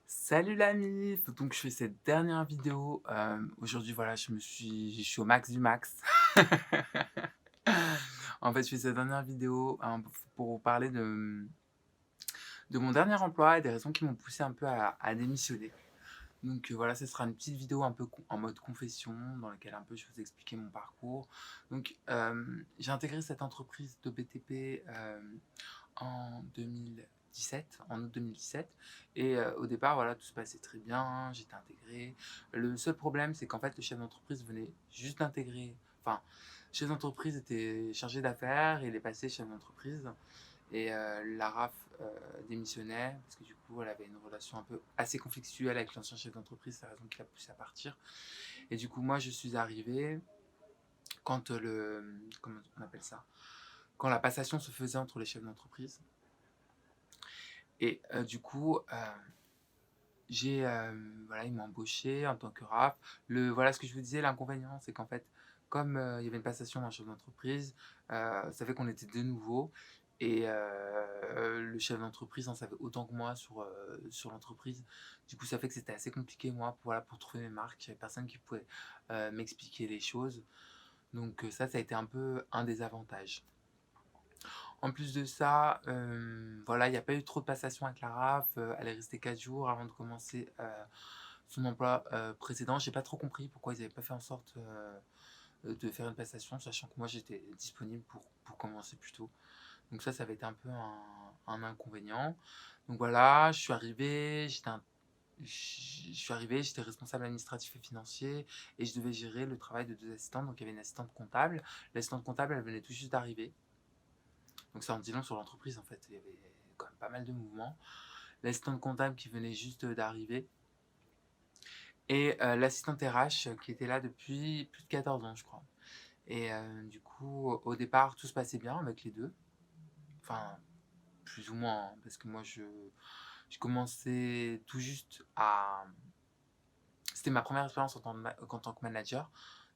Salut la mif! Donc je fais cette dernière vidéo, aujourd'hui voilà je suis au max du max. En fait je fais cette dernière vidéo, pour vous parler de mon dernier emploi et des raisons qui m'ont poussé un peu à démissionner. Donc voilà, ce sera une petite vidéo un peu en mode confession, dans laquelle un peu je vais vous expliquer mon parcours. Donc j'ai intégré cette entreprise de BTP, en 2017, en août 2017. Et au départ, voilà, tout se passait très bien, j'étais intégré. Le seul problème, c'est qu'en fait, le chef d'entreprise venait juste d'intégrer. Enfin, le chef d'entreprise était chargé d'affaires, il est passé chef d'entreprise. Et la RAF démissionnait, parce que du coup, elle avait une relation un peu assez conflictuelle avec l'ancien chef d'entreprise, c'est la raison qui l'a poussé à partir. Et du coup, moi, je suis arrivé quand comment on appelle ça? Quand la passation se faisait entre les chefs d'entreprise. Et du coup, voilà, ils m'ont embauché en tant que RAF. Voilà ce que je vous disais, l'inconvénient, c'est qu'en fait, comme il y avait une passation d'un chef d'entreprise, ça fait qu'on était de nouveau. Et le chef d'entreprise en savait autant que moi sur l'entreprise. Du coup, ça fait que c'était assez compliqué, moi, voilà, pour trouver mes marques. Il n'y avait personne qui pouvait m'expliquer les choses. Donc ça a été un peu un désavantage. En plus de ça, voilà, il n'y a pas eu trop de passation avec la RAF. Elle est restée 4 jours avant de commencer son emploi précédent. J'ai pas trop compris pourquoi ils n'avaient pas fait en sorte de faire une passation, sachant que moi j'étais disponible pour commencer plus tôt. Donc ça avait été un peu un inconvénient. Donc voilà, j'étais responsable administratif et financier et je devais gérer le travail de deux assistantes. Donc il y avait une assistante comptable. L'assistante comptable, elle venait tout juste d'arriver. Donc ça en dit long sur l'entreprise en fait. Il y avait quand même pas mal de mouvements. L'assistante comptable qui venait juste d'arriver. Et l'assistante RH qui était là depuis plus de 14 ans, je crois. Et du coup, au départ, tout se passait bien avec les deux. Enfin, plus ou moins, hein, parce que moi, je commençais tout juste à... C'était ma première expérience en tant que manager.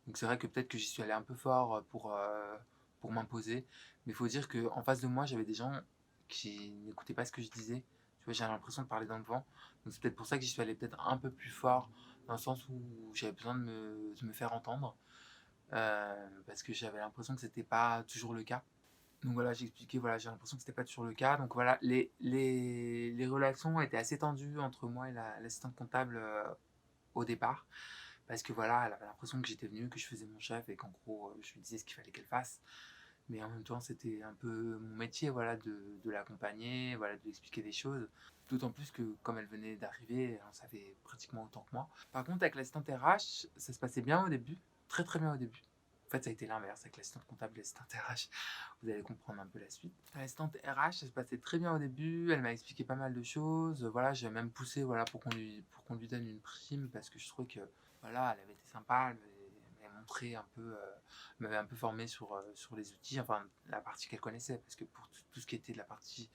Donc c'est vrai que peut-être que j'y suis allé un peu fort pour m'imposer. Mais il faut dire qu'en face de moi, j'avais des gens qui n'écoutaient pas ce que je disais. Tu vois, j'avais l'impression de parler dans le vent. Donc c'est peut-être pour ça que j'y suis allé peut-être un peu plus fort, dans le sens où j'avais besoin de me faire entendre. Parce que j'avais l'impression que c'était pas toujours le cas. Donc voilà, j'ai expliqué, voilà, j'ai l'impression que c'était pas toujours le cas. Donc voilà, les relations étaient assez tendues entre moi et l'assistante comptable au départ. Parce que voilà, elle avait l'impression que j'étais venu, que je faisais mon chef et qu'en gros, je lui disais ce qu'il fallait qu'elle fasse. Mais en même temps, c'était un peu mon métier, voilà, de l'accompagner, voilà, de lui expliquer des choses. D'autant plus que, comme elle venait d'arriver, elle en savait pratiquement autant que moi. Par contre, avec l'assistante RH, ça se passait bien au début, très très bien au début. En fait, ça a été l'inverse avec l'assistante comptable et l'assistante RH. Vous allez comprendre un peu la suite. L'assistante RH, ça se passait très bien au début. Elle m'a expliqué pas mal de choses. Voilà, j'ai même poussé, voilà, pour qu'on lui donne une prime parce que je trouvais que voilà, elle avait été sympa, elle m'avait montré un peu, m'avait un peu formé sur les outils, enfin la partie qu'elle connaissait, parce que pour tout ce qui était de la partie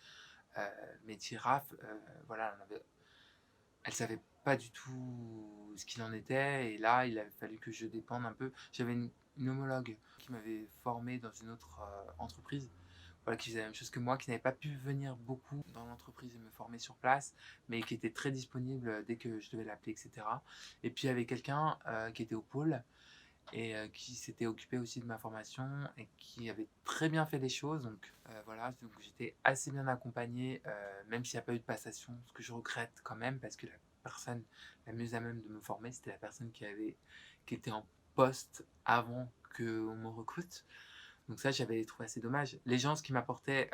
métier RAF, voilà, elle savait pas du tout ce qu'il en était, et là il a fallu que je dépende un peu. J'avais une homologue qui m'avait formé dans une autre entreprise, voilà, qui faisait la même chose que moi, qui n'avait pas pu venir beaucoup dans l'entreprise et me former sur place, mais qui était très disponible dès que je devais l'appeler, etc. Et puis il y avait quelqu'un qui était au pôle et qui s'était occupé aussi de ma formation et qui avait très bien fait les choses. Donc voilà, donc j'étais assez bien accompagné, même s'il n'y a pas eu de passation, ce que je regrette quand même, parce que la personne la mieux à même de me former, c'était la personne qui était en poste avant qu'on me recrute. Donc ça, j'avais trouvé assez dommage. Les gens, ce qui m'apportait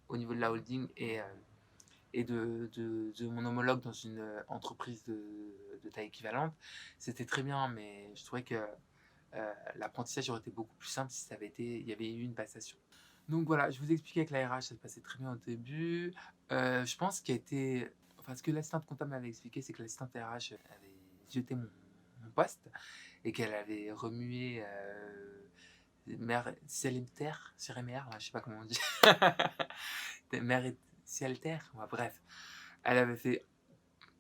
au niveau de la holding et de mon homologue dans une entreprise de taille équivalente, c'était très bien, mais je trouvais que l'apprentissage aurait été beaucoup plus simple si il y avait eu une passation. Donc voilà, je vous expliquais que la RH, ça se passait très bien au début. Je pense qu'il a été... Enfin, ce que l'assistante comptable m'avait expliqué, c'est que l'assistante RH avait jeté mon poste et qu'elle avait remué mère ciel et terre, sur et mer, je sais pas comment on dit. Mère et ciel terre, ouais, bref. Elle avait fait,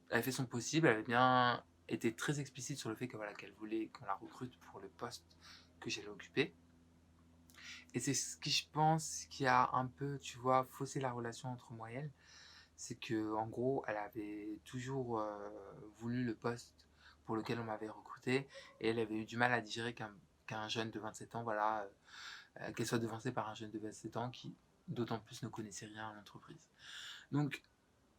elle avait fait son possible, elle avait bien été très explicite sur le fait que voilà qu'elle voulait qu'on la recrute pour le poste que j'allais occuper. Et c'est ce qui, je pense, qui a un peu, tu vois, faussé la relation entre moi et elle. c'est que en gros, elle avait toujours voulu le poste pour lequel on m'avait recruté et elle avait eu du mal à digérer qu'un jeune de 27 ans, voilà, qu'elle soit devancée par un jeune de 27 ans qui, d'autant plus, ne connaissait rien à l'entreprise. Donc,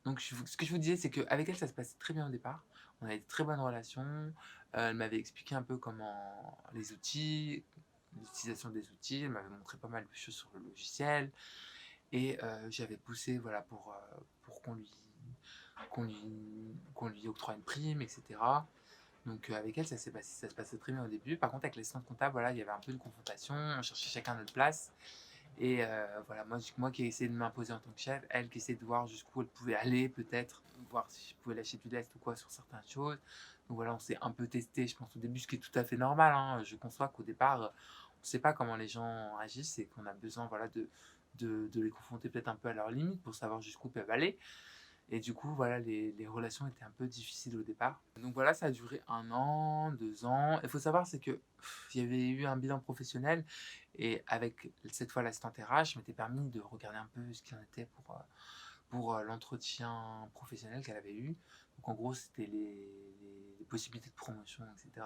ce que je vous disais, c'est qu'avec elle, ça se passait très bien au départ. On avait de très bonnes relations. Elle m'avait expliqué un peu comment les outils, l'utilisation des outils. Elle m'avait montré pas mal de choses sur le logiciel. Et j'avais poussé voilà, pour qu'on lui octroie une prime, etc. Donc avec elle, ça se passait très bien au début. Par contre, avec l'assistante comptable, voilà, il y avait un peu de confrontation. On cherchait chacun notre place. Et voilà, moi qui ai essayé de m'imposer en tant que chef, elle qui essayait de voir jusqu'où elle pouvait aller, peut-être, voir si je pouvais lâcher du lest ou quoi sur certaines choses. Donc voilà, on s'est un peu testé, je pense, au début, ce qui est tout à fait normal, hein. Je conçois qu'au départ, on ne sait pas comment les gens agissent et qu'on a besoin voilà, de les confronter peut-être un peu à leurs limites pour savoir jusqu'où peuvent aller. Et du coup, voilà, les relations étaient un peu difficiles au départ. Donc voilà, ça a duré 1 an, 2 ans. Il faut savoir, c'est que il y avait eu un bilan professionnel et avec cette fois l'assistante RH, je m'étais permis de regarder un peu ce qu'il en était pour l'entretien professionnel qu'elle avait eu. Donc en gros, c'était les possibilités de promotion, etc.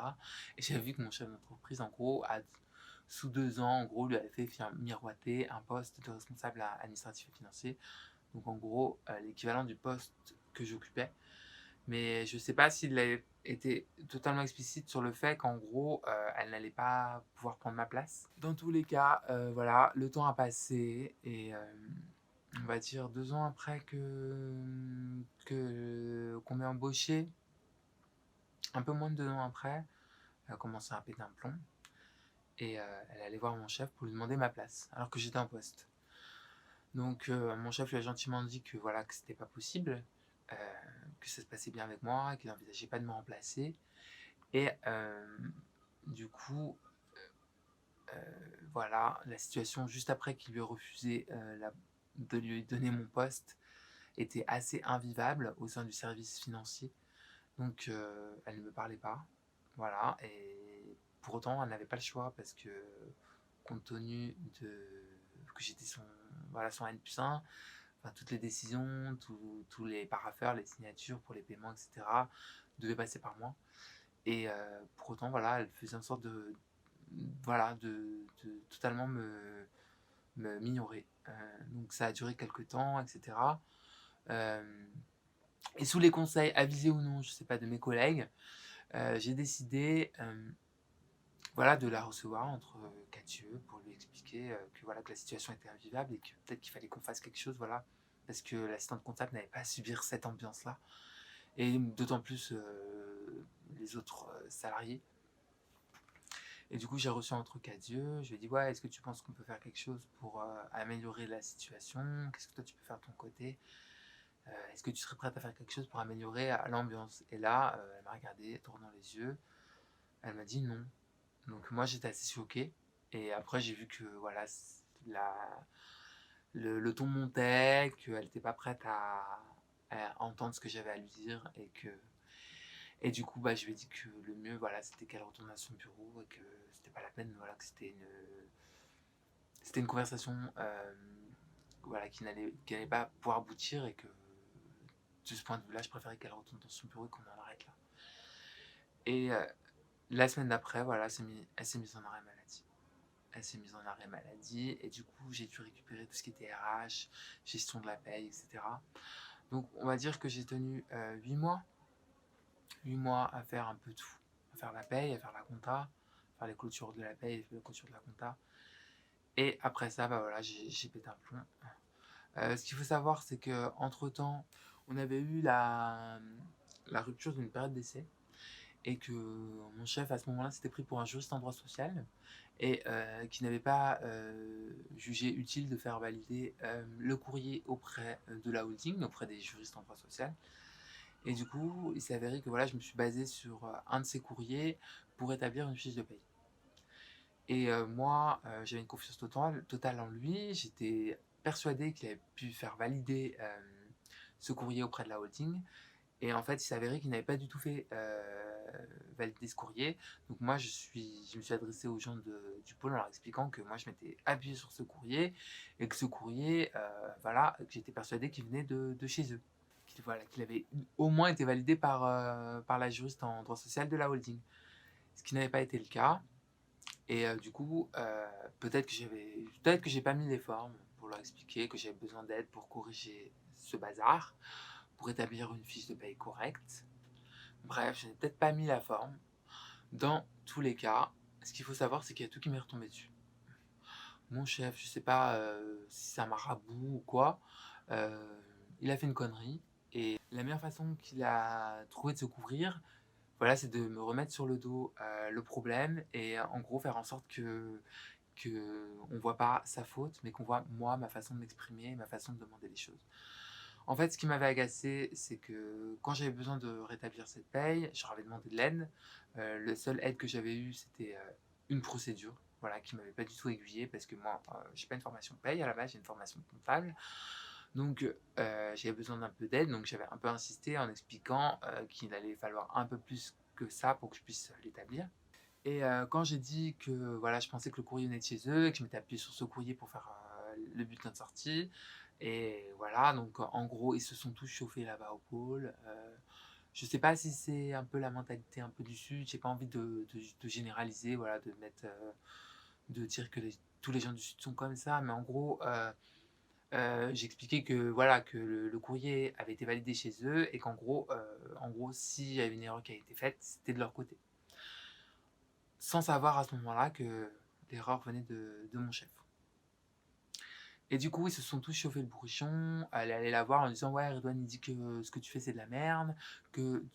Et j'avais vu que mon chef d'entreprise, en gros, sous 2 ans, en gros, lui avait fait miroiter un poste de responsable administratif et financier, donc en gros l'équivalent du poste que j'occupais. Mais je ne sais pas s'il a été totalement explicite sur le fait qu'en gros elle n'allait pas pouvoir prendre ma place. Dans tous les cas, voilà, le temps a passé et on va dire 2 ans après qu'on m'ait embauché, un peu moins de 2 ans après, elle a commencé à péter un plomb et elle allait voir mon chef pour lui demander ma place alors que j'étais en poste. Donc mon chef lui a gentiment dit que voilà, que c'était pas possible, euh, que ça se passait bien avec moi, qu'il n'envisageait pas de me remplacer. Et du coup, voilà, la situation juste après qu'il lui ait refusé de lui donner mon poste était assez invivable au sein du service financier. Donc elle ne me parlait pas. Voilà, et pour autant, elle n'avait pas le choix parce que compte tenu que j'étais voilà, son N+1, enfin, toutes les décisions, tous les parapheurs, les signatures pour les paiements, etc., devaient passer par moi. Et pour autant, voilà, elle faisait en sorte voilà, de totalement m'ignorer. Donc ça a duré quelques temps, etc. Euh, et sous les conseils, avisés ou non, je sais pas, de mes collègues, j'ai décidé voilà, de la recevoir entre quatre yeux pour lui expliquer que, voilà, que la situation était invivable et que peut-être qu'il fallait qu'on fasse quelque chose, voilà, parce que l'assistante comptable n'avait pas à subir cette ambiance-là, et d'autant plus les autres salariés. Et du coup, j'ai reçu entre quatre yeux, je lui ai dit, ouais, est-ce que tu penses qu'on peut faire quelque chose pour améliorer la situation? Qu'est-ce que toi tu peux faire de ton côté? Est-ce que tu serais prête à faire quelque chose pour améliorer l'ambiance? Et là, elle m'a regardé, tournant les yeux, elle m'a dit non. Donc moi j'étais assez choqué. Et après j'ai vu que voilà, le ton montait, qu'elle n'était pas prête à entendre ce que j'avais à lui dire. Et du coup bah, je lui ai dit que le mieux voilà, c'était qu'elle retourne à son bureau et que c'était pas la peine, voilà, que c'était une conversation voilà, qui n'allait pas pouvoir aboutir et que de ce point de vue là je préférais qu'elle retourne dans son bureau et qu'on en arrête là. Et la semaine d'après, voilà, elle s'est mise en arrêt maladie. Elle s'est mise en arrêt maladie et du coup j'ai dû récupérer tout ce qui était RH, gestion de la paye, etc. Donc on va dire que j'ai tenu 8 mois, 8 mois à faire un peu tout, à faire la paye, à faire la compta, à faire les clôtures de la paye, les clôtures de la compta. Et après ça, bah voilà, j'ai pété un plomb. Ce qu'il faut savoir, c'est que entre temps, on avait eu la rupture d'une période d'essai et que mon chef à ce moment-là s'était pris pour un juriste en droit social et qui n'avait pas jugé utile de faire valider le courrier auprès de la holding, auprès des juristes en droit social. Et du coup, il s'est avéré que voilà, je me suis basé sur un de ces courriers pour établir une fiche de paye. Et moi, j'avais une confiance totale en lui. J'étais persuadé qu'il avait pu faire valider ce courrier auprès de la holding. Et en fait, il s'avérait qu'il n'avait pas du tout fait valider ce courrier. Donc moi, je me suis adressé aux gens du pôle en leur expliquant que moi, je m'étais appuyé sur ce courrier et que ce courrier, voilà, que j'étais persuadé qu'il venait de chez eux. Voilà, qu'il avait au moins été validé par la juriste en droit social de la holding. Ce qui n'avait pas été le cas. Et du coup, peut-être que j'ai pas mis les formes pour leur expliquer que j'avais besoin d'aide pour corriger ce bazar, pour établir une fiche de paye correcte. Bref, je n'ai peut-être pas mis la forme. Dans tous les cas, ce qu'il faut savoir, c'est qu'il y a tout qui m'est retombé dessus. Mon chef, je sais pas si c'est un marabout ou quoi, euh, il a fait une connerie. Et la meilleure façon qu'il a trouvé de se couvrir, voilà, c'est de me remettre sur le dos le problème et en gros faire en sorte que on voit pas sa faute, mais qu'on voit moi, ma façon de m'exprimer, ma façon de demander les choses. En fait, ce qui m'avait agacé, c'est que quand j'avais besoin de rétablir cette paye, je leur avais demandé de l'aide. Le seul aide que j'avais eu, c'était une procédure, voilà, qui m'avait pas du tout aiguillé parce que moi, j'ai pas une formation paye à la base, j'ai une formation comptable. Donc, j'avais besoin d'un peu d'aide, donc j'avais un peu insisté en expliquant qu'il allait falloir un peu plus que ça pour que je puisse l'établir. Et quand j'ai dit que voilà, je pensais que le courrier venait de chez eux et que je m'étais appuyé sur ce courrier pour faire le bulletin de sortie, et voilà, donc en gros, ils se sont tous chauffés là-bas au pôle. Je sais pas si c'est un peu la mentalité un peu du Sud, j'ai pas envie de généraliser, voilà, de dire que tous les gens du Sud sont comme ça, mais en gros, j'expliquais que voilà, que le courrier avait été validé chez eux et en gros, s'il y avait une erreur qui a été faite, c'était de leur côté. Sans savoir à ce moment-là que l'erreur venait de mon chef. Et du coup, ils se sont tous chauffés le bourrichon, elle est allée la voir en disant ouais, Redouane, il dit que ce que tu fais c'est de la merde, que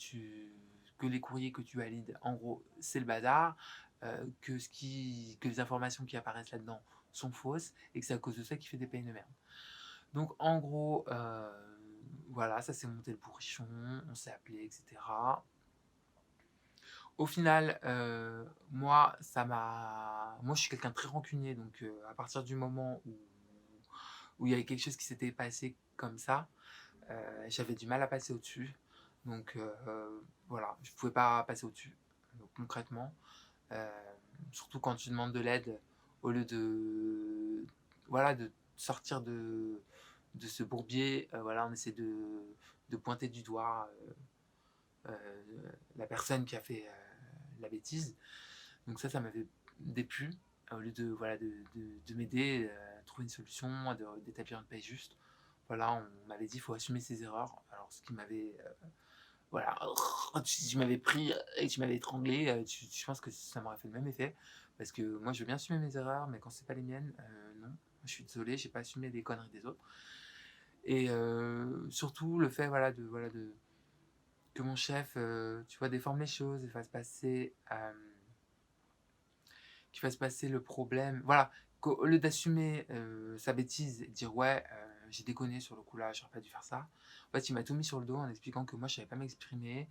les courriers que tu valides, en gros, c'est le bazar, que les informations qui apparaissent là-dedans sont fausses et que c'est à cause de ça qu'il fait des payes de merde. Donc en gros, voilà, ça s'est monté le bourrichon, on s'est appelé, etc. Au final, moi, je suis quelqu'un de très rancunier, donc à partir du moment où il y avait quelque chose qui s'était passé comme ça, j'avais du mal à passer au-dessus. Donc voilà, je pouvais pas passer au-dessus. Donc concrètement, euh, surtout quand tu demandes de l'aide, au lieu voilà, de sortir de ce bourbier, voilà, on essaie de pointer du doigt la personne qui a fait la bêtise. Donc ça m'avait déplu. Au lieu de, voilà, de m'aider à trouver une solution, d'établir une paye juste. Voilà, on m'avait dit qu'il faut assumer ses erreurs. Alors ce qui m'avait... voilà, tu m'avais pris et tu m'avais étranglé, je pense que ça m'aurait fait le même effet. Parce que moi, je veux bien assumer mes erreurs, mais quand c'est pas les miennes, non. Je suis désolé, j'ai pas assumé les conneries des autres. Et surtout le fait, que mon chef, tu vois, déforme les choses et qu'il fasse passer le problème. Voilà, qu'au lieu d'assumer sa bêtise et de dire ouais, j'ai déconné sur le coup là, j'aurais pas dû faire ça. En fait, il m'a tout mis sur le dos en expliquant que moi je savais pas m'exprimer,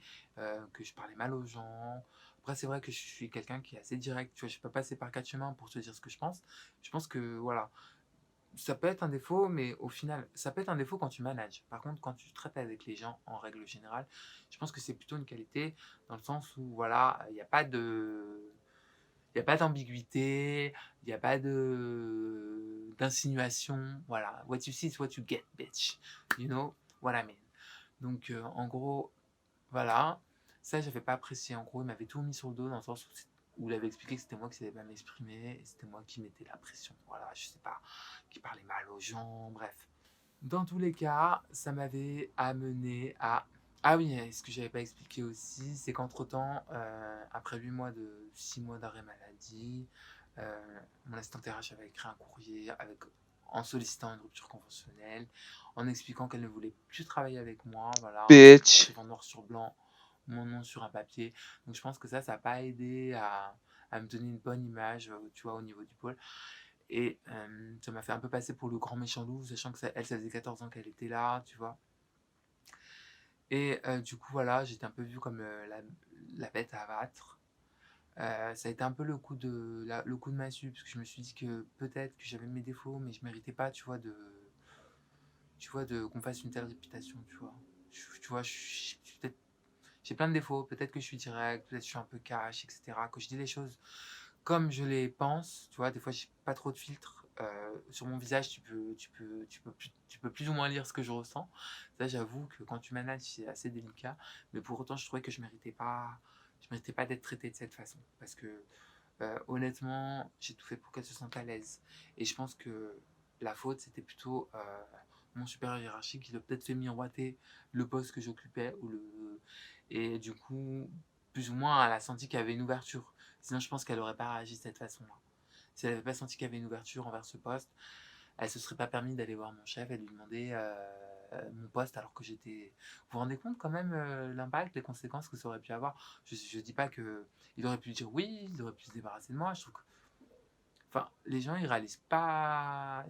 que je parlais mal aux gens. Après, c'est vrai que je suis quelqu'un qui est assez direct, tu vois, je suis pas passé par quatre chemins pour te dire ce que je pense. Je pense que voilà, ça peut être un défaut, mais au final, ça peut être un défaut quand tu manages. Par contre, quand tu traites avec les gens en règle générale, je pense que c'est plutôt une qualité dans le sens où voilà, il n'y a pas d'ambiguïté, il n'y a pas d'insinuation. Voilà, what you see is what you get, bitch. You know what I mean. Donc, en gros, voilà. Ça, j'avais pas apprécié. En gros, il m'avait tout mis sur le dos dans le sens où il avait expliqué que c'était moi qui savais pas m'exprimer et c'était moi qui mettais la pression. Voilà, je sais pas, qui parlait mal aux gens, bref. Dans tous les cas, ça m'avait amené à... Ah oui, ce que j'avais pas expliqué aussi, c'est qu'entre-temps, après 6 mois d'arrêt maladie, mon assistante RH avait écrit un courrier en sollicitant une rupture conventionnelle, en expliquant qu'elle ne voulait plus travailler avec moi, voilà, en Bitch. écrivant noir sur blanc mon nom sur un papier. Donc je pense que ça n'a pas aidé à me donner une bonne image, tu vois, au niveau du pôle. Et ça m'a fait un peu passer pour le grand méchant loup, sachant que ça faisait 14 ans qu'elle était là, tu vois. Et du coup, voilà, j'étais un peu vu comme la bête à abattre. Ça a été un peu le coup de massue, parce que je me suis dit que peut-être que j'avais mes défauts, mais je méritais pas, tu vois, qu'on fasse une telle réputation, tu vois. Tu vois, je suis peut-être j'ai plein de défauts. Peut-être que je suis direct, peut-être que je suis un peu cash, etc. Que je dis les choses comme je les pense, tu vois, des fois, j'ai pas trop de filtres. Sur mon visage, tu peux plus ou moins lire ce que je ressens. Ça, j'avoue que quand tu manages, c'est assez délicat. Mais pour autant, je trouvais que je méritais pas d'être traité de cette façon. Parce que, honnêtement, j'ai tout fait pour qu'elle se sente à l'aise. Et je pense que la faute, c'était plutôt mon supérieur hiérarchique qui l'a peut-être fait miroiter le poste que j'occupais. Et du coup, plus ou moins, elle a senti qu'il y avait une ouverture. Sinon, je pense qu'elle n'aurait pas réagi de cette façon-là. Si elle n'avait pas senti qu'il y avait une ouverture envers ce poste, elle ne se serait pas permis d'aller voir mon chef et de lui demander mon poste alors que j'étais... Vous vous rendez compte quand même l'impact, les conséquences que ça aurait pu avoir. Je ne dis pas qu'il aurait pu dire oui, il aurait pu se débarrasser de moi. Je trouve que... Enfin, les gens, ils réalisent pas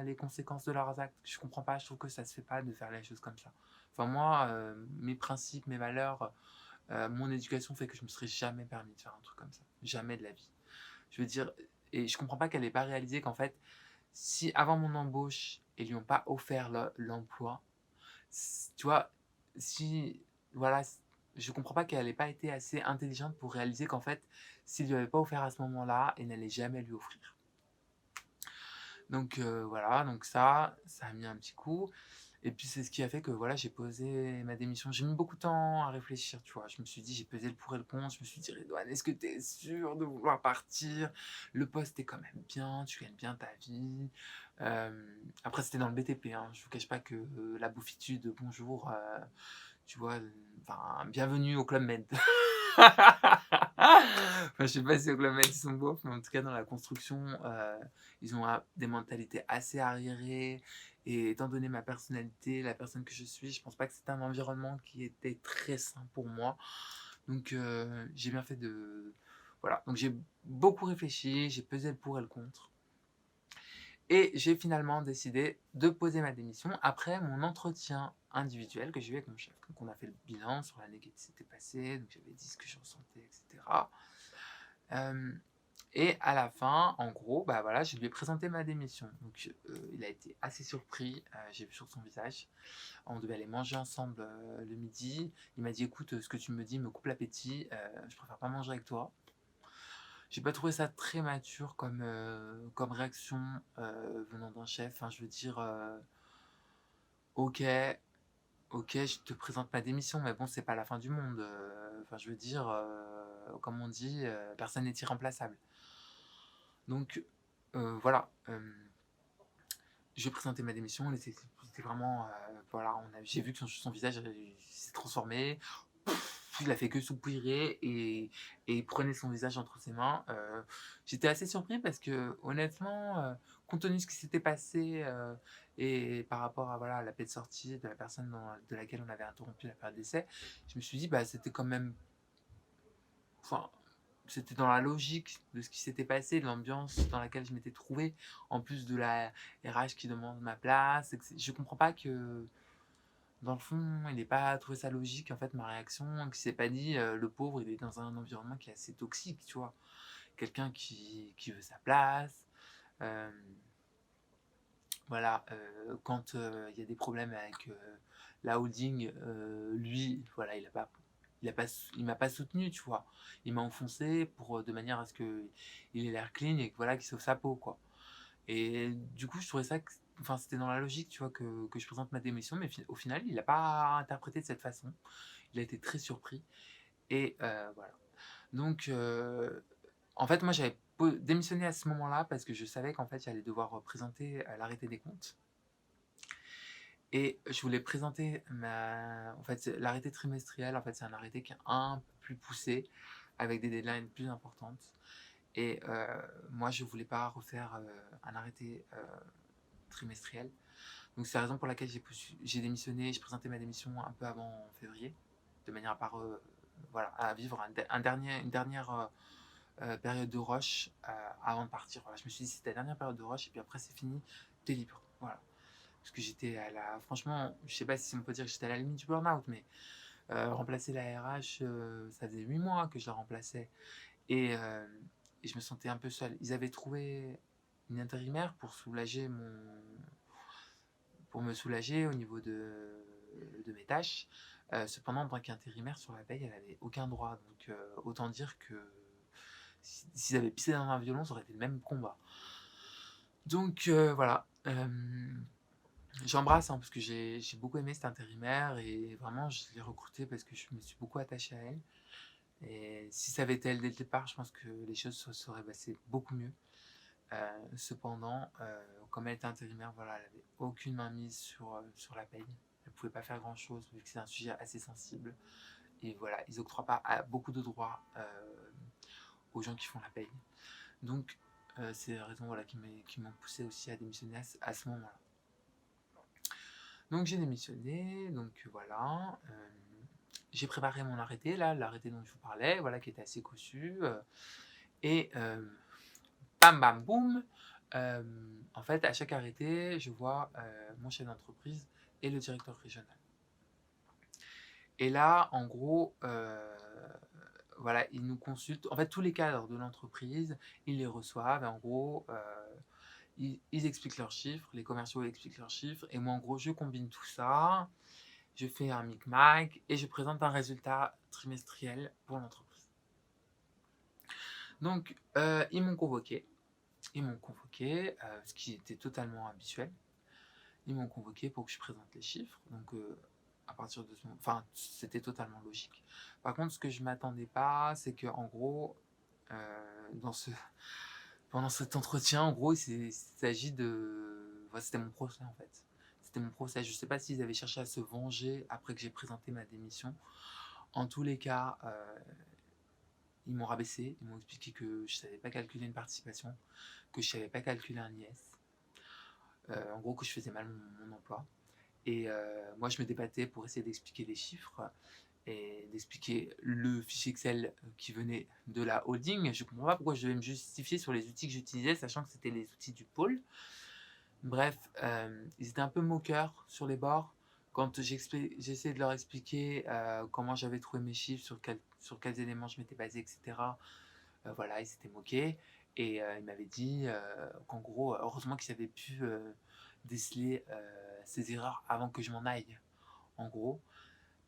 les conséquences de leurs actes. Je comprends pas, je trouve que ça se fait pas de faire les choses comme ça. Enfin, moi, mes principes, mes valeurs, mon éducation fait que je me serais jamais permis de faire un truc comme ça. Jamais de la vie. Je veux dire, et je comprends pas qu'elle n'ait pas réalisé qu'en fait, si avant mon embauche, ils lui ont pas offert l'emploi, tu vois, si, voilà, je comprends pas qu'elle n'ait pas été assez intelligente pour réaliser qu'en fait, s'il lui avait pas offert à ce moment-là, il n'allait jamais lui offrir. Donc voilà, donc ça a mis un petit coup. Et puis c'est ce qui a fait que voilà, j'ai posé ma démission. J'ai mis beaucoup de temps à réfléchir, tu vois. Je me suis dit, j'ai pesé le pour et le contre. Je me suis dit, Redouane, est-ce que tu es sûr de vouloir partir? Le poste est quand même bien, tu gagnes bien ta vie. Après, c'était dans le BTP, hein. Je vous cache pas que la bouffitude, bonjour, tu vois, enfin, bienvenue au Club Med. Enfin, je sais pas si au Club Med ils sont beaux, mais en tout cas dans la construction, ils ont des mentalités assez arriérées. Et étant donné ma personnalité, la personne que je suis, je pense pas que c'était un environnement qui était très sain pour moi. Donc j'ai bien fait de... Voilà, donc j'ai beaucoup réfléchi, j'ai pesé le pour et le contre. Et j'ai finalement décidé de poser ma démission après mon entretien individuel que j'ai eu avec mon chef. Donc on a fait le bilan sur l'année qui s'était passée, donc j'avais dit ce que je ressentais, etc. Euh, et à la fin, en gros, bah voilà, je lui ai présenté ma démission. Donc il a été assez surpris, j'ai vu sur son visage. On devait aller manger ensemble le midi. Il m'a dit, écoute, ce que tu me dis me coupe l'appétit, je préfère pas manger avec toi. J'ai pas trouvé ça très mature comme réaction venant d'un chef. Enfin, je veux dire, ok, ok, je te présente ma démission, mais bon, c'est pas la fin du monde. Enfin, je veux dire, comme on dit, personne n'est irremplaçable. Donc, voilà. J'ai présenté ma démission. C'était vraiment, voilà, j'ai vu que son visage s'est transformé. Il a fait que soupirer et il prenait son visage entre ses mains. J'étais assez surpris parce que honnêtement, compte tenu de ce qui s'était passé et par rapport à voilà, la paix de sortie de la personne de laquelle on avait interrompu la période d'essai, je me suis dit bah c'était quand même, enfin c'était dans la logique de ce qui s'était passé, de l'ambiance dans laquelle je m'étais trouvé, en plus de la RH qui demande ma place. Je comprends pas que dans le fond, il n'est pas trouvé ça logique, en fait, ma réaction, qu'il s'est pas dit, le pauvre, il est dans un environnement qui est assez toxique, tu vois. Quelqu'un qui veut sa place. euh, voilà, quand il y a des problèmes avec la holding, lui, voilà, il m'a pas soutenu, tu vois. Il m'a enfoncé de manière à ce que il ait l'air clean et que, voilà, qu'il sauve sa peau, quoi. Et du coup, je trouvais ça, enfin, c'était dans la logique, tu vois, que je présente ma démission, mais au final, il l'a pas interprété de cette façon. Il a été très surpris. Et voilà. Donc, en fait, moi, j'avais démissionné à ce moment-là parce que je savais qu'en fait, j'allais devoir présenter l'arrêté des comptes. Et je voulais présenter En fait, l'arrêté trimestriel, en fait, c'est un arrêté qui est un peu plus poussé, avec des deadlines plus importantes. Et moi, je voulais pas refaire un arrêté trimestriel. Donc c'est la raison pour laquelle j'ai démissionné, j'ai présenté ma démission un peu avant février, de manière voilà, à vivre une dernière période de rush avant de partir. Voilà, je me suis dit c'était la dernière période de rush et puis après c'est fini, t'es libre. Voilà. Parce que j'étais à la... Franchement, je sais pas si on peut dire que j'étais à la limite du burn-out, mais remplacer la RH, ça faisait 8 mois que je la remplaçais. Et, euh, et je me sentais un peu seul. Ils avaient trouvé une intérimaire pour me soulager au niveau de mes tâches. Cependant, en tant qu'intérimaire sur la paye, elle avait aucun droit. Donc, autant dire que s'ils avaient pissé dans un violon, ça aurait été le même combat. Donc, voilà. J'embrasse, hein, parce que j'ai beaucoup aimé cet intérimaire et vraiment, je l'ai recrutée parce que je me suis beaucoup attachée à elle. Et si ça avait été elle dès le départ, je pense que les choses se seraient passées beaucoup mieux. Cependant, comme elle était intérimaire, voilà, elle avait aucune mainmise sur la paye. Elle pouvait pas faire grand chose vu que c'est un sujet assez sensible. Et voilà, ils octroient pas beaucoup de droits aux gens qui font la paye. Donc, c'est la raison voilà, qui m'ont poussé aussi à démissionner à ce moment-là. Donc j'ai démissionné, donc voilà. J'ai préparé mon arrêté, là, l'arrêté dont je vous parlais, voilà, qui était assez cossu. Et bam bam boum, en fait, à chaque arrêté, je vois mon chef d'entreprise et le directeur régional. Et là, en gros, voilà, ils nous consultent. En fait, tous les cadres de l'entreprise, ils les reçoivent. Et en gros, ils expliquent leurs chiffres, les commerciaux expliquent leurs chiffres. Et moi, en gros, je combine tout ça, je fais un micmac et je présente un résultat trimestriel pour l'entreprise. Donc, ils m'ont convoqué. Ce qui était totalement habituel. Ils m'ont convoqué pour que je présente les chiffres. Donc, à partir de ce moment, enfin, c'était totalement logique. Par contre, ce que je m'attendais pas, c'est que en gros, dans ce, pendant cet entretien, en gros, il s'agit de, enfin, c'était mon procès en fait. C'était mon procès. Je sais pas s'ils avaient cherché à se venger après que j'ai présenté ma démission. En tous les cas, ils m'ont rabaissé. Ils m'ont expliqué que je savais pas calculer une participation, que je savais pas calculer un IS. En gros, que je faisais mal mon emploi. Et moi, je me débattais pour essayer d'expliquer les chiffres et d'expliquer le fichier Excel qui venait de la holding. Je ne comprends pas pourquoi je devais me justifier sur les outils que j'utilisais, sachant que c'était les outils du pôle. Bref, ils étaient un peu moqueurs sur les bords. Quand j'essayais de leur expliquer comment j'avais trouvé mes chiffres, sur quels éléments je m'étais basé, etc., voilà, ils s'étaient moqués. Et ils m'avaient dit qu'en gros, heureusement qu'ils avaient pu déceler ces erreurs avant que je m'en aille, en gros.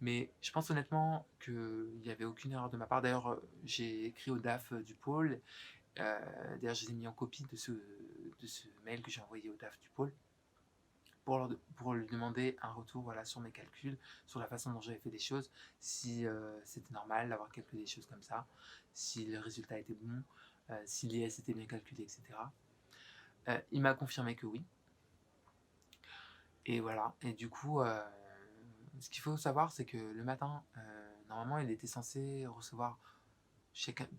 Mais je pense honnêtement qu'il n'y avait aucune erreur de ma part. D'ailleurs, j'ai écrit au DAF du pôle. D'ailleurs, je les ai mis en copie de ce mail que j'ai envoyé au DAF du pôle pour lui demander un retour voilà, sur mes calculs, sur la façon dont j'avais fait les choses, si c'était normal d'avoir calculé des choses comme ça, si le résultat était bon, si l'IS était bien calculé, etc. Il m'a confirmé que oui. Et voilà. Et du coup, ce qu'il faut savoir, c'est que le matin, normalement, il était censé recevoir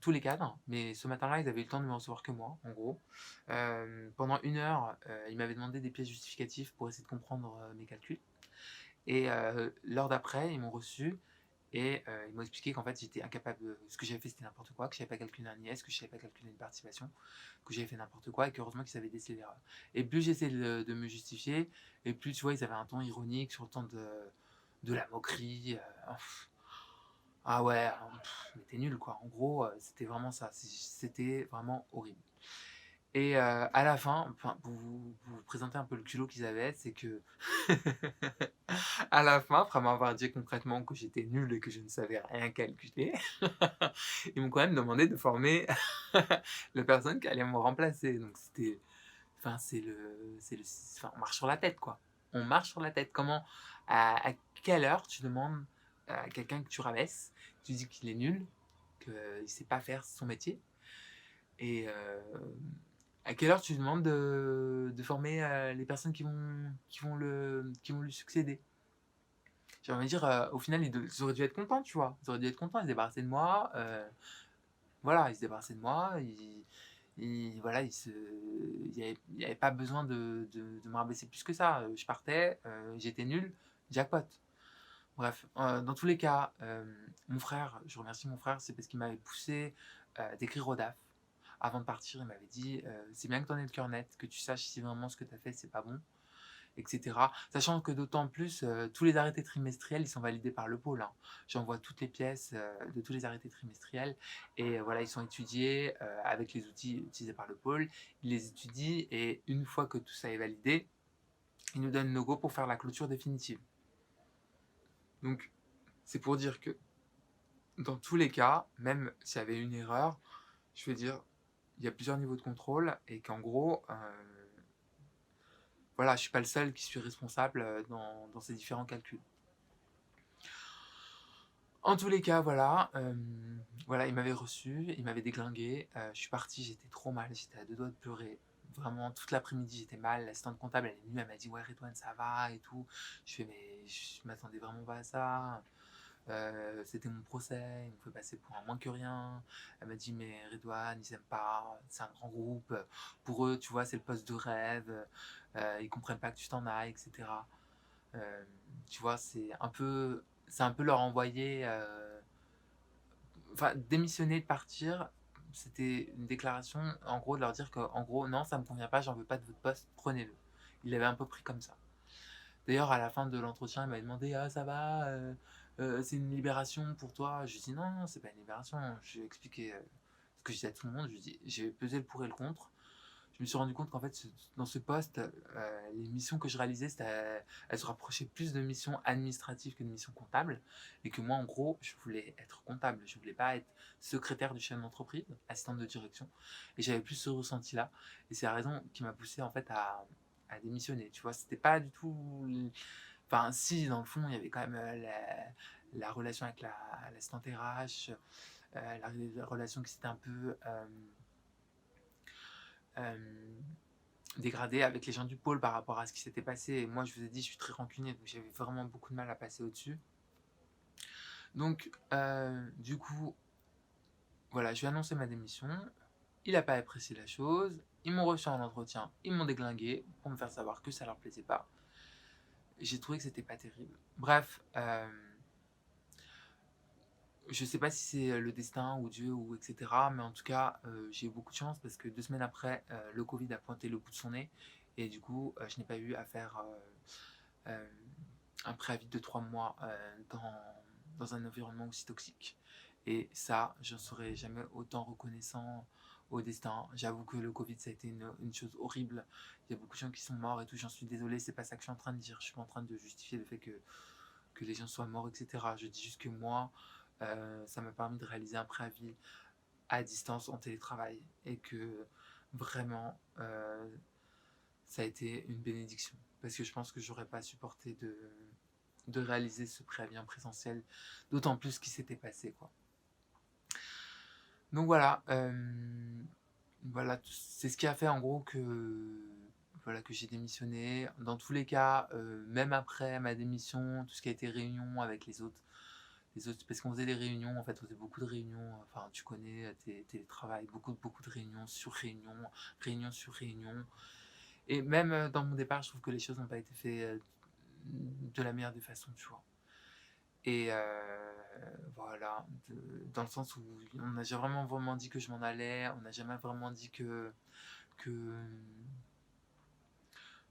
tous les cadres, mais ce matin-là, ils avaient eu le temps de me recevoir que moi, en gros. Pendant 1 heure, ils m'avaient demandé des pièces justificatives pour essayer de comprendre mes calculs. Et l'heure d'après, ils m'ont reçu et ils m'ont expliqué qu'en fait, j'étais incapable. Ce que j'avais fait, c'était n'importe quoi, que je savais pas calculer un IS, que je savais pas calculer une participation, que j'avais fait n'importe quoi et qu'heureusement qu'ils avaient décelé l'erreur. Et plus j'essayais de me justifier, et plus tu vois, ils avaient un ton ironique sur le ton de la moquerie. Ah ouais, mais t'es nul quoi. En gros, c'était vraiment ça. C'était vraiment horrible. Et à la fin, enfin, pour vous présenter un peu le culot qu'ils avaient, c'est que à la fin, après m'avoir dit concrètement que j'étais nul et que je ne savais rien calculer, ils m'ont quand même demandé de former la personne qui allait me remplacer. Donc c'était, enfin enfin, on marche sur la tête quoi. On marche sur la tête. Comment, à quelle heure tu demandes à quelqu'un que tu rabaisses, tu dis qu'il est nul, qu'il ne sait pas faire son métier, et à quelle heure tu demandes de former les personnes qui vont lui succéder. J'ai envie de dire, au final, ils auraient dû être contents, tu vois. Ils auraient dû être contents, ils se débarrassaient de moi. Voilà, ils se débarrassaient de moi. Voilà, il y avait pas besoin de me rabaisser plus que ça. Je partais, j'étais nul, jackpot. Bref, dans tous les cas, mon frère, je remercie mon frère, c'est parce qu'il m'avait poussé d'écrire au DAF. Avant de partir, il m'avait dit c'est bien que tu en aies le cœur net, que tu saches si vraiment ce que tu as fait, c'est pas bon, etc. Sachant que d'autant plus, tous les arrêtés trimestriels, ils sont validés par le pôle. Hein. J'envoie toutes les pièces de tous les arrêtés trimestriels et voilà, ils sont étudiés avec les outils utilisés par le pôle. Ils les étudient et une fois que tout ça est validé, ils nous donnent no go pour faire la clôture définitive. Donc, C'est pour dire que dans tous les cas, même s'il y avait une erreur, je veux dire, il y a plusieurs niveaux de contrôle et qu'en gros, voilà, je suis pas le seul qui suis responsable dans ces différents calculs. En tous les cas, voilà, voilà, il m'avait reçu, il m'avait déglingué, je suis parti, j'étais trop mal, j'étais à deux doigts de pleurer. Vraiment, toute l'après-midi, j'étais mal. L'assistante comptable, elle est venue, elle m'a dit ouais, Redouane, ça va et tout. Je fais mais je m'attendais vraiment pas à ça. C'était mon procès, ils m'ont fait passer pour un moins que rien. Elle m'a dit mais Redouane, ils aiment pas, c'est un grand groupe. Pour eux, tu vois, c'est le poste de rêve. Ils comprennent pas que tu t'en ailles, etc. Euh, Tu vois, c'est un peu leur envoyer, enfin, démissionner, de partir. C'était une déclaration, en gros, de leur dire que, en gros, non, ça me convient pas, j'en veux pas de votre poste, prenez-le. Il l'avait un peu pris comme ça. D'ailleurs, à la fin de l'entretien, il m'avait demandé ah, ça va, c'est une libération pour toi. Je lui ai dit non, non, c'est pas une libération. Je lui ai expliqué ce que je disais à tout le monde. Je lui ai dit j'ai pesé le pour et le contre. Je me suis rendu compte qu'en fait, dans ce poste, les missions que je réalisais, elles se rapprochaient plus de missions administratives que de missions comptables. Et que moi, en gros, je voulais être comptable. Je voulais pas être secrétaire du chef d'entreprise, assistante de direction. Et j'avais plus ce ressenti-là. Et c'est la raison qui m'a poussé en fait à démissionner. Tu vois, c'était pas du tout. Enfin, si, dans le fond, il y avait quand même la relation avec l'assistante RH, la relation qui s'était un peu. Euh, dégradé avec les gens du pôle par rapport à ce qui s'était passé. Et moi, je vous ai dit, je suis très rancunier, donc j'avais vraiment beaucoup de mal à passer au-dessus. Donc, du coup, voilà, je lui ai annoncé ma démission. Il n'a pas apprécié la chose. Ils m'ont reçu en entretien. Ils m'ont déglingué pour me faire savoir que ça leur plaisait pas. J'ai trouvé que c'était pas terrible. Bref, je sais pas si c'est le destin ou Dieu ou etc. Mais en tout cas, j'ai eu beaucoup de chance parce que 2 semaines après, le Covid a pointé le bout de son nez. Et du coup, je n'ai pas eu à faire euh, un préavis de 3 mois dans un environnement aussi toxique. Et ça, je ne serai jamais autant reconnaissant au destin. J'avoue que le Covid, ça a été une chose horrible. Il y a beaucoup de gens qui sont morts et tout. J'en suis désolé, c'est pas ça que je suis en train de dire. Je suis pas en train de justifier le fait que les gens soient morts, etc. Je dis juste que moi, ça m'a permis de réaliser un préavis à distance en télétravail et que vraiment, ça a été une bénédiction. Parce que je pense que j'aurais pas supporté de réaliser ce préavis en présentiel, d'autant plus ce qui s'était passé, quoi. Donc voilà, voilà, c'est ce qui a fait en gros voilà, que j'ai démissionné. Dans tous les cas, même après ma démission, tout ce qui a été réunion avec les autres, parce qu'on faisait des réunions, en fait, on faisait beaucoup de réunions, enfin, tu connais, télétravail, beaucoup de réunions sur réunions, réunions sur réunions. Et même dans mon départ, je trouve que les choses n'ont pas été faites de la meilleure des façons, tu vois. Et voilà, dans le sens où on n'a jamais vraiment dit que je m'en allais, on n'a jamais vraiment dit que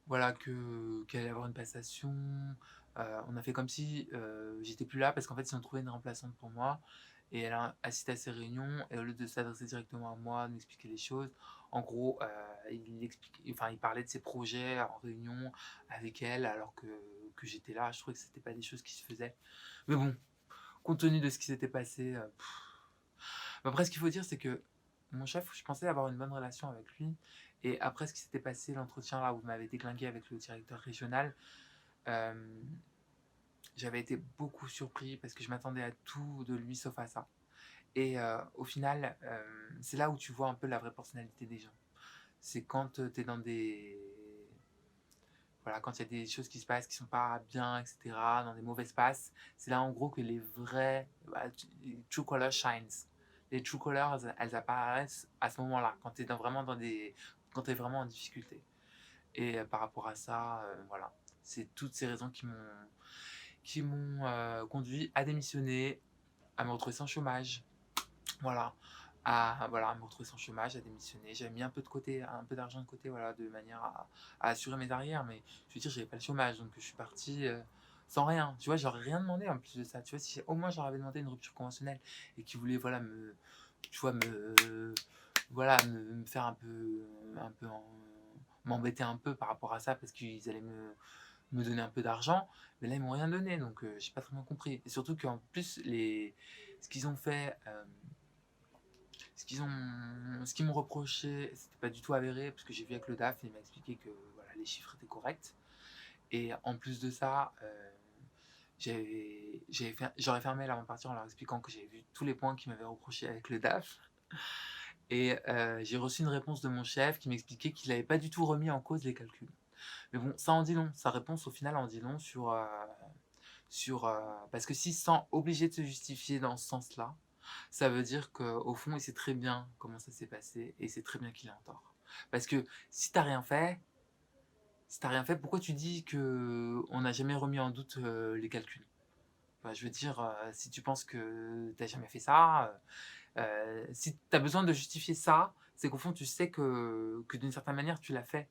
voilà, qu'elle allait avoir une passation. On a fait comme si j'étais plus là parce qu'en fait ils ont trouvé une remplaçante pour moi et elle a assisté à ces réunions et au lieu de s'adresser directement à moi, de m'expliquer les choses, en gros il parlait de ses projets en réunion avec elle alors que j'étais là. Je trouvais que c'était pas des choses qui se faisaient. Mais bon, compte tenu de ce qui s'était passé, après ce qu'il faut dire c'est que mon chef, je pensais avoir une bonne relation avec lui. Et après ce qui s'était passé, l'entretien là où vous m'avez déglingué avec le directeur régional, euh, j'avais été beaucoup surpris parce que je m'attendais à tout de lui sauf à ça. Et au final, c'est là où tu vois un peu la vraie personnalité des gens. C'est quand tu es dans des. Voilà, quand il y a des choses qui se passent qui sont pas bien, etc., dans des mauvais passes, c'est là en gros que les vrais true colors shines. Les true colors, elles apparaissent à ce moment-là, quand tu es vraiment quand tu es vraiment en difficulté. Et par rapport à ça, voilà, c'est toutes ces raisons qui m'ont conduit à démissionner, à me retrouver sans chômage, voilà, à me retrouver sans chômage, à démissionner. J'avais mis un peu de côté, un peu d'argent de côté, voilà, de manière à assurer mes arrières, mais je veux dire, j'avais pas le chômage, donc je suis parti sans rien. Tu vois, j'aurais rien demandé en plus de ça. Tu vois, si au moins j'aurais demandé une rupture conventionnelle et qu'ils voulaient, voilà, tu vois, voilà, me faire un peu m'embêter un peu par rapport à ça parce qu'ils allaient me donner un peu d'argent, mais là, ils m'ont rien donné, donc j'ai pas très bien compris. Et surtout qu'en plus, ce qu'ils ont fait, ce qu'ils m'ont reproché, c'était pas du tout avéré, parce que j'ai vu avec le DAF, et il m'a expliqué que voilà, les chiffres étaient corrects. Et en plus de ça, j'aurais fermé avant de partir en leur expliquant que j'avais vu tous les points qu'ils m'avaient reprochés avec le DAF. Et j'ai reçu une réponse de mon chef qui m'expliquait qu'il n'avait pas du tout remis en cause les calculs. Mais bon, ça en dit long. Sa réponse, au final, en dit long parce que s'il se sent obligé de se justifier dans ce sens-là, ça veut dire qu'au fond, il sait très bien comment ça s'est passé et il sait très bien qu'il est en tort. Parce que si t'as rien fait, pourquoi tu dis qu'on n'a jamais remis en doute les calculs? Enfin, je veux dire, si tu penses que t'as jamais fait ça, si tu as besoin de justifier ça, c'est qu'au fond, tu sais que d'une certaine manière, tu l'as fait.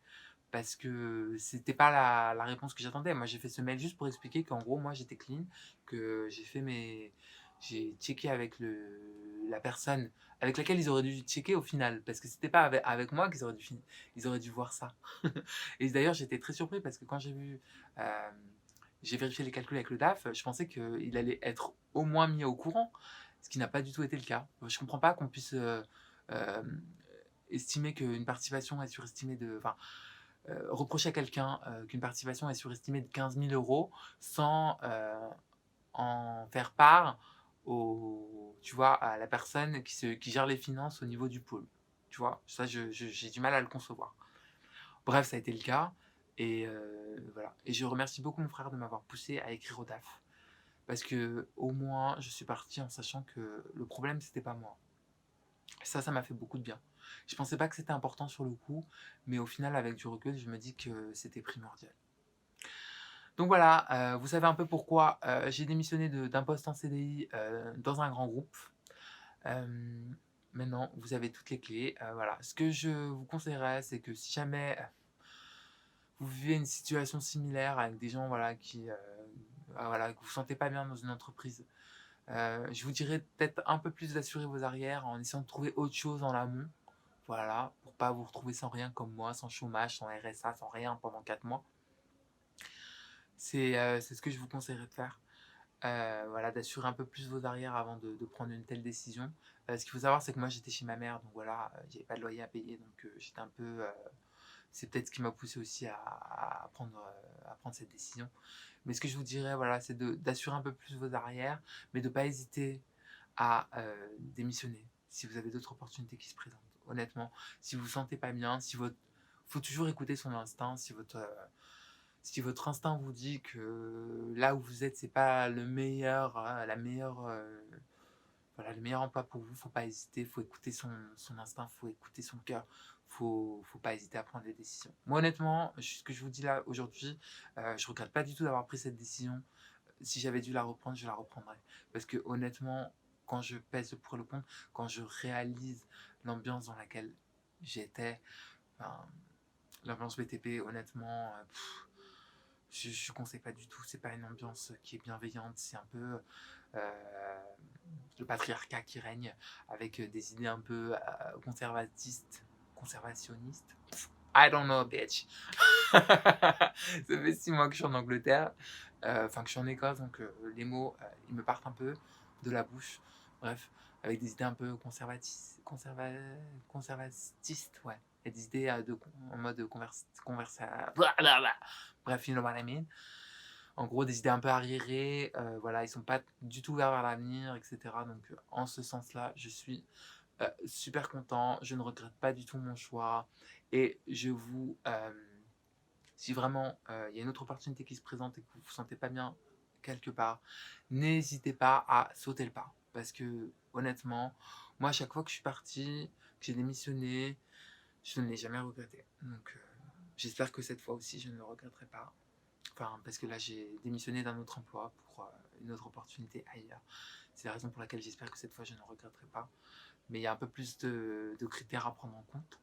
Parce que c'était pas la réponse que j'attendais. Moi, j'ai fait ce mail juste pour expliquer qu'en gros, moi, j'étais clean, que j'ai checké avec la personne avec laquelle ils auraient dû checker au final. Parce que c'était pas avec moi ils auraient dû voir ça. Et d'ailleurs, j'étais très surpris parce que quand euh, j'ai vérifié les calculs avec le DAF, je pensais qu'il allait être au moins mis au courant, ce qui n'a pas du tout été le cas. Je comprends pas qu'on puisse euh, estimer qu'une participation est surestimée enfin, reprocher à quelqu'un qu'une participation est surestimée de 15 000 euros sans en faire part tu vois, à la personne qui gère les finances au niveau du pôle. Tu vois, ça, j'ai du mal à le concevoir. Bref, ça a été le cas. Et voilà. Et je remercie beaucoup mon frère de m'avoir poussé à écrire au DAF. Parce que au moins, je suis parti en sachant que le problème, c'était pas moi. Ça m'a fait beaucoup de bien. Je pensais pas que c'était important sur le coup, mais au final, avec du recul, je me dis que c'était primordial. Donc voilà, vous savez un peu pourquoi j'ai démissionné d'un poste en CDI dans un grand groupe. Euh, Maintenant, vous avez toutes les clés. Voilà. Ce que je vous conseillerais, c'est que si jamais vous vivez une situation similaire avec des gens voilà, voilà, que vous ne vous sentez pas bien dans une entreprise, je vous dirais peut-être un peu plus d'assurer vos arrières en essayant de trouver autre chose en amont. Voilà, pour pas vous retrouver sans rien comme moi, sans chômage, sans RSA, sans rien pendant 4 mois. C'est ce que je vous conseillerais de faire. Voilà, d'assurer un peu plus vos arrières avant de prendre une telle décision. Ce qu'il faut savoir, c'est que moi j'étais chez ma mère, donc voilà, j'avais pas de loyer à payer, donc j'étais un peu. C'est peut-être ce qui m'a poussé aussi à prendre cette décision. Mais ce que je vous dirais, voilà, c'est d'assurer un peu plus vos arrières, mais de ne pas hésiter à démissionner si vous avez d'autres opportunités qui se présentent. Honnêtement, si vous ne vous sentez pas bien, faut toujours écouter son instinct. Si votre instinct vous dit que là où vous êtes, c'est pas le meilleur, voilà, le meilleur emploi pour vous, faut pas hésiter, faut écouter son instinct, faut écouter son cœur, faut pas hésiter à prendre des décisions. Moi, honnêtement, ce que je vous dis là aujourd'hui, je regrette pas du tout d'avoir pris cette décision. Si j'avais dû la reprendre, je la reprendrais. Parce que honnêtement, quand je pèse le pour et le contre, quand je réalise l'ambiance dans laquelle j'étais, enfin, l'ambiance BTP, honnêtement, je conseille pas du tout. C'est pas une ambiance qui est bienveillante. C'est un peu euh, le patriarcat qui règne avec des idées un peu conservationnistes. I don't know, bitch. Ça fait 6 mois que je suis en Angleterre, enfin que je suis en Écosse, donc les mots, ils me partent un peu de la bouche. Bref, avec des idées un peu conservatistes, ouais. Et des idées en mode blablabla. Bref, you know what I mean. En gros, des idées un peu arriérées, voilà, ils sont pas du tout ouverts vers l'avenir, etc. Donc, en ce sens-là, je suis super content, je ne regrette pas du tout mon choix, et si vraiment il y a une autre opportunité qui se présente et que vous vous sentez pas bien quelque part, n'hésitez pas à sauter le pas. Parce que honnêtement, moi à chaque fois que je suis parti, que j'ai démissionné, je ne l'ai jamais regretté. Donc j'espère que cette fois aussi je ne le regretterai pas. Enfin, parce que là j'ai démissionné d'un autre emploi pour une autre opportunité ailleurs. C'est la raison pour laquelle j'espère que cette fois je ne regretterai pas. Mais il y a un peu plus de critères à prendre en compte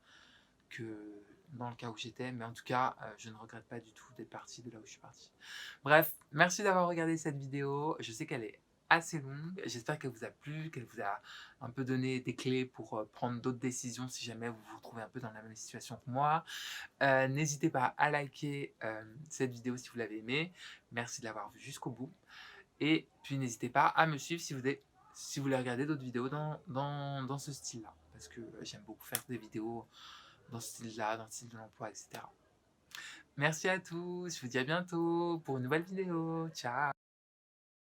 que dans le cas où j'étais, mais en tout cas, je ne regrette pas du tout d'être parti de là où je suis parti. Bref, merci d'avoir regardé cette vidéo. Je sais qu'elle est assez longue. J'espère qu'elle vous a plu, qu'elle vous a un peu donné des clés pour prendre d'autres décisions si jamais vous vous retrouvez un peu dans la même situation que moi. N'hésitez pas à liker cette vidéo si vous l'avez aimée. Merci de l'avoir vue jusqu'au bout. Et puis n'hésitez pas à me suivre si vous voulez regarder d'autres vidéos dans ce style-là. Parce que j'aime beaucoup faire des vidéos dans ce style-là, dans le style de l'emploi, etc. Merci à tous, je vous dis à bientôt pour une nouvelle vidéo. Ciao!